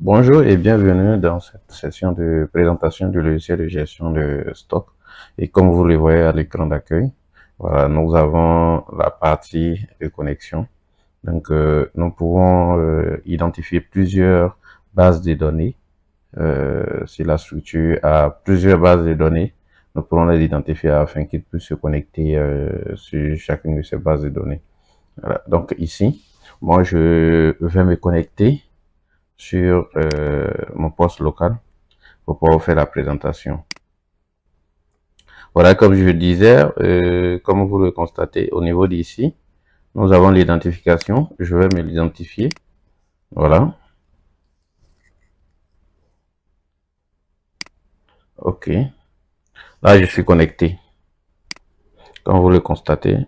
Bonjour et bienvenue dans cette session de présentation du logiciel de gestion de stock. Et comme vous le voyez à l'écran d'accueil, voilà, nous avons la partie de connexion. Donc, nous pouvons identifier plusieurs bases de données. Si la structure a plusieurs bases de données, nous pourrons les identifier afin qu'ils puissent se connecter sur chacune de ces bases de données. Voilà. Donc ici, moi, je vais me connecter sur mon poste local pour pouvoir faire la présentation. Voilà, comme je disais, comme vous le constatez, au niveau d'ici, nous avons l'identification. Je vais me l'identifier. Voilà. OK. Là, je suis connecté. Comme vous le constatez,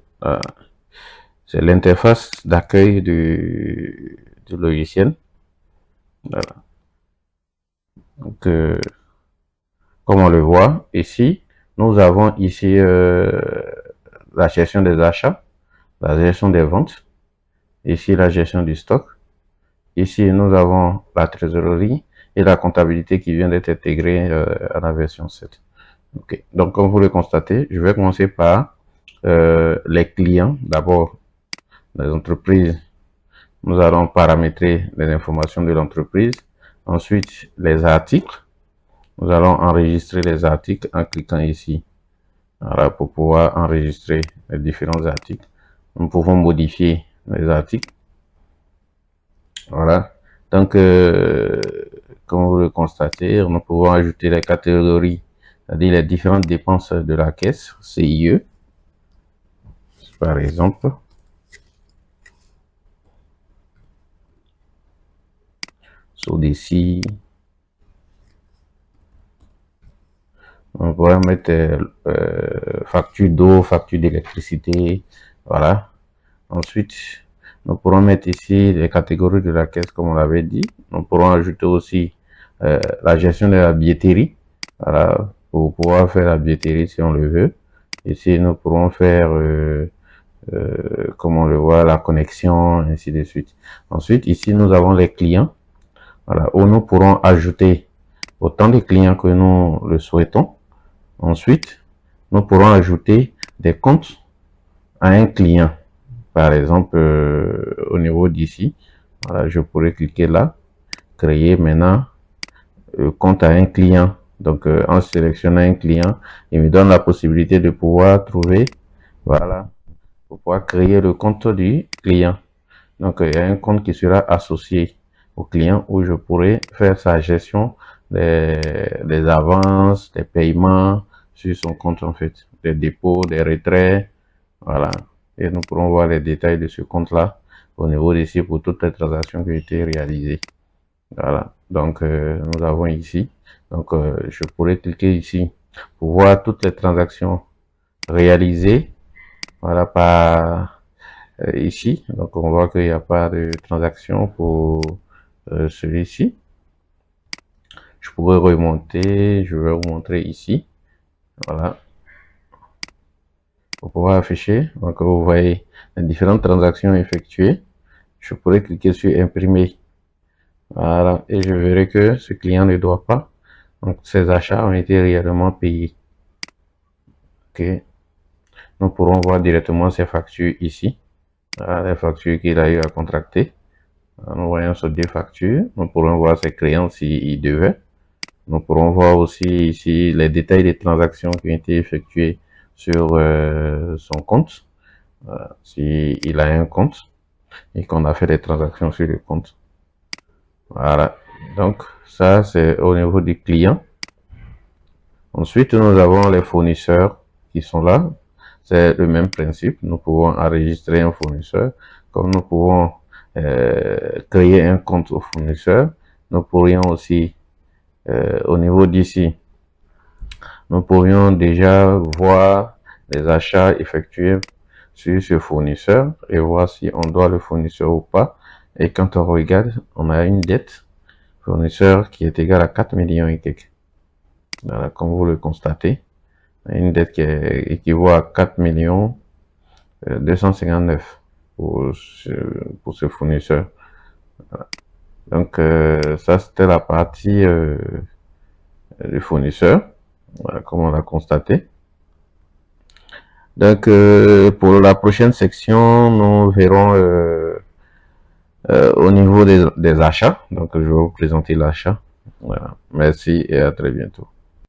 c'est l'interface d'accueil du logiciel. Voilà. Donc, comme on le voit ici, nous avons ici la gestion des achats, la gestion des ventes, ici la gestion du stock. Ici, nous avons la trésorerie et la comptabilité qui vient d'être intégrée à la version 7. Okay. Donc, comme vous le constatez, je vais commencer par les clients. D'abord, les entreprises, nous allons paramétrer les informations de l'entreprise. Ensuite, les articles. Nous allons enregistrer les articles en cliquant ici. Voilà, pour pouvoir enregistrer les différents articles. Nous pouvons modifier les articles. Voilà. Donc, comme vous le constatez, nous pouvons ajouter les catégories, c'est-à-dire les différentes dépenses de la caisse, CIE, par exemple. SODECI. On pourrait mettre facture d'eau, facture d'électricité, voilà. Ensuite, nous pourrons mettre ici les catégories de la caisse, comme on l'avait dit. Nous pourrons ajouter aussi la gestion de la billetterie, voilà, pour pouvoir faire la billetterie si on le veut. Ici, nous pourrons faire, comme on le voit, la connexion, ainsi de suite. Ensuite, ici, nous avons les clients, voilà, où nous pourrons ajouter autant de clients que nous le souhaitons. Ensuite, nous pourrons ajouter des comptes à un client. Par exemple, au niveau d'ici, voilà, je pourrais cliquer là, créer maintenant compte à un client. Donc, en sélectionnant un client, il me donne la possibilité de pouvoir trouver, voilà, pour pouvoir créer le compte du client. Donc, il y a un compte qui sera associé au client où je pourrais faire sa gestion des avances, des paiements sur son compte en fait, des dépôts, des retraits, voilà. Et nous pourrons voir les détails de ce compte-là au niveau d'ici pour toutes les transactions qui ont été réalisées. Voilà. Donc, nous avons ici. Donc, je pourrais cliquer ici pour voir toutes les transactions réalisées. Voilà, par ici. Donc, on voit qu'il n'y a pas de transaction pour celui-ci. Je pourrais remonter. Je vais vous montrer ici. Voilà. Pour pouvoir afficher. Donc, vous voyez les différentes transactions effectuées. Je pourrais cliquer sur imprimer. Voilà. Et je verrai que ce client ne doit pas. Donc, ces achats ont été réellement payés. OK. Nous pourrons voir directement ces factures ici. Voilà, les factures qu'il a eu à contracter. Nous voyons sur deux factures. Nous pourrons voir ses créances s'il devait. Nous pourrons voir aussi ici les détails des transactions qui ont été effectuées sur son compte. S'il a un compte et qu'on a fait des transactions sur le compte. Voilà. Donc, ça, c'est au niveau du client. Ensuite, nous avons les fournisseurs qui sont là. C'est le même principe. Nous pouvons enregistrer un fournisseur. Comme nous pouvons créer un compte au fournisseur, nous pourrions aussi, au niveau d'ici, nous pourrions déjà voir les achats effectués sur ce fournisseur et voir si on doit le fournisseur ou pas. Et quand on regarde, on a une dette fournisseur qui est égale à 4 millions et quelques. Voilà, comme vous le constatez, une dette qui équivaut à 4 millions 259 pour ce fournisseur. Voilà. Donc, ça, c'était la partie du fournisseur, voilà, comme on l'a constaté. Donc, pour la prochaine section, nous verrons au niveau des achats. Donc, je vais vous présenter l'achat. Voilà. Merci et à très bientôt.